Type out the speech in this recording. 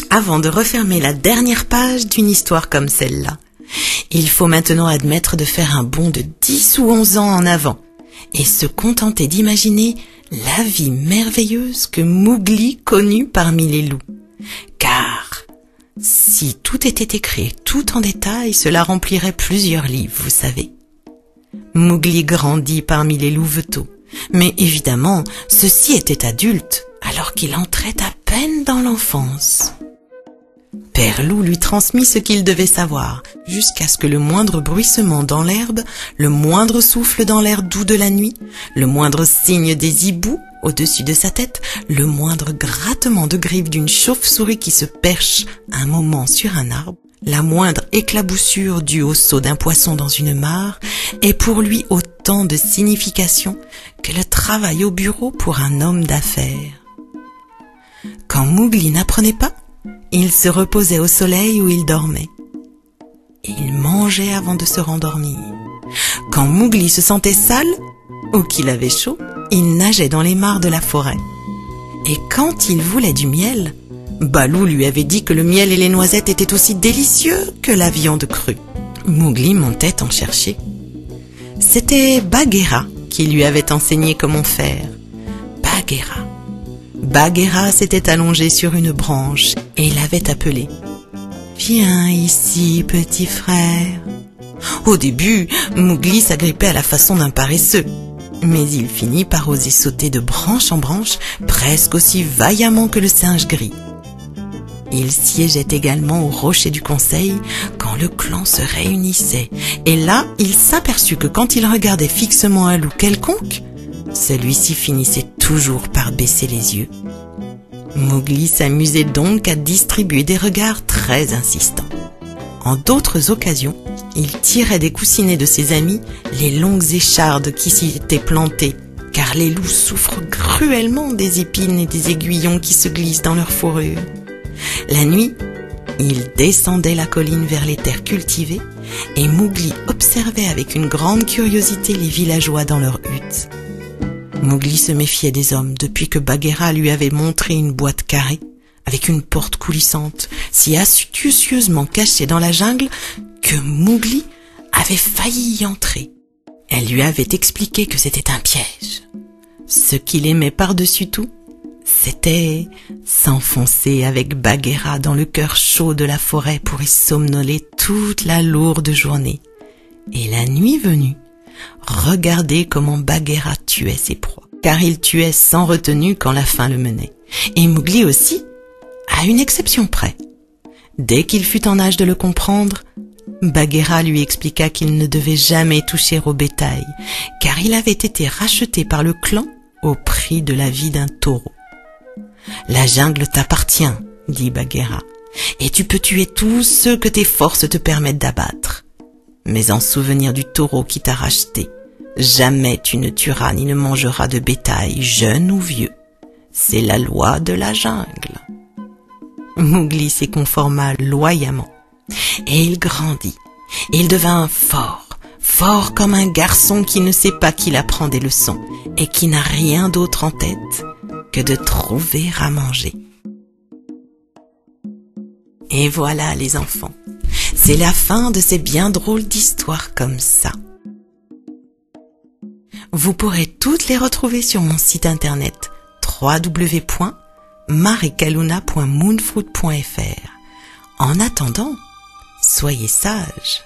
Avant de refermer la dernière page d'une histoire comme celle-là, il faut maintenant admettre de faire un bond de 10 ou 11 ans en avant et se contenter d'imaginer la vie merveilleuse que Mowgli connut parmi les loups. Car si tout était écrit tout en détail, cela remplirait plusieurs livres, vous savez. Mowgli grandit parmi les louveteaux, mais évidemment, ceux-ci étaient adultes alors qu'il entrait à peine dans l'enfance. Père Loup lui transmit ce qu'il devait savoir, jusqu'à ce que le moindre bruissement dans l'herbe, le moindre souffle dans l'air doux de la nuit, le moindre signe des hiboux au-dessus de sa tête, le moindre grattement de griffes d'une chauve-souris qui se perche un moment sur un arbre, la moindre éclaboussure due au saut d'un poisson dans une mare, est pour lui autant de signification que le travail au bureau pour un homme d'affaires. Quand Mowgli n'apprenait pas, il se reposait au soleil où il dormait. Il mangeait avant de se rendormir. Quand Mowgli se sentait sale ou qu'il avait chaud, il nageait dans les mares de la forêt. Et quand il voulait du miel, Balou lui avait dit que le miel et les noisettes étaient aussi délicieux que la viande crue. Mowgli montait en chercher. C'était Bagheera qui lui avait enseigné comment faire. Bagheera s'était allongé sur une branche et il avait appelé « Viens ici, petit frère ». Au début, Mowgli s'agrippait à la façon d'un paresseux, mais il finit par oser sauter de branche en branche presque aussi vaillamment que le singe gris. Il siégeait également au rocher du conseil quand le clan se réunissait, et là, il s'aperçut que quand il regardait fixement un loup quelconque, celui-ci finissait toujours par baisser les yeux. Mowgli s'amusait donc à distribuer des regards très insistants. En d'autres occasions, il tirait des coussinets de ses amis les longues échardes qui s'y étaient plantées, car les loups souffrent cruellement des épines et des aiguillons qui se glissent dans leur fourrure. La nuit, il descendait la colline vers les terres cultivées et Mowgli observait avec une grande curiosité les villageois dans leurs huttes. Mowgli se méfiait des hommes depuis que Bagheera lui avait montré une boîte carrée avec une porte coulissante, si astucieusement cachée dans la jungle que Mowgli avait failli y entrer. Elle lui avait expliqué que c'était un piège. Ce qu'il aimait par-dessus tout, c'était s'enfoncer avec Bagheera dans le cœur chaud de la forêt pour y somnoler toute la lourde journée. Et la nuit venue, regardez comment Bagheera tuait ses proies, car il tuait sans retenue quand la faim le menait. Et Mowgli aussi, à une exception près. Dès qu'il fut en âge de le comprendre, Bagheera lui expliqua qu'il ne devait jamais toucher au bétail, car il avait été racheté par le clan au prix de la vie d'un taureau. « La jungle t'appartient, dit Bagheera, et tu peux tuer tous ceux que tes forces te permettent d'abattre. Mais en souvenir du taureau qui t'a racheté, jamais tu ne tueras ni ne mangeras de bétail, jeune ou vieux. C'est la loi de la jungle. » Mowgli s'y conforma loyalement, et il grandit. Il devint fort comme un garçon qui ne sait pas qu'il apprend des leçons et qui n'a rien d'autre en tête que de trouver à manger. Et voilà les enfants, c'est la fin de ces bien drôles d'histoires comme ça. Vous pourrez toutes les retrouver sur mon site internet www.marikaluna.moonfruit.fr. En attendant, soyez sages.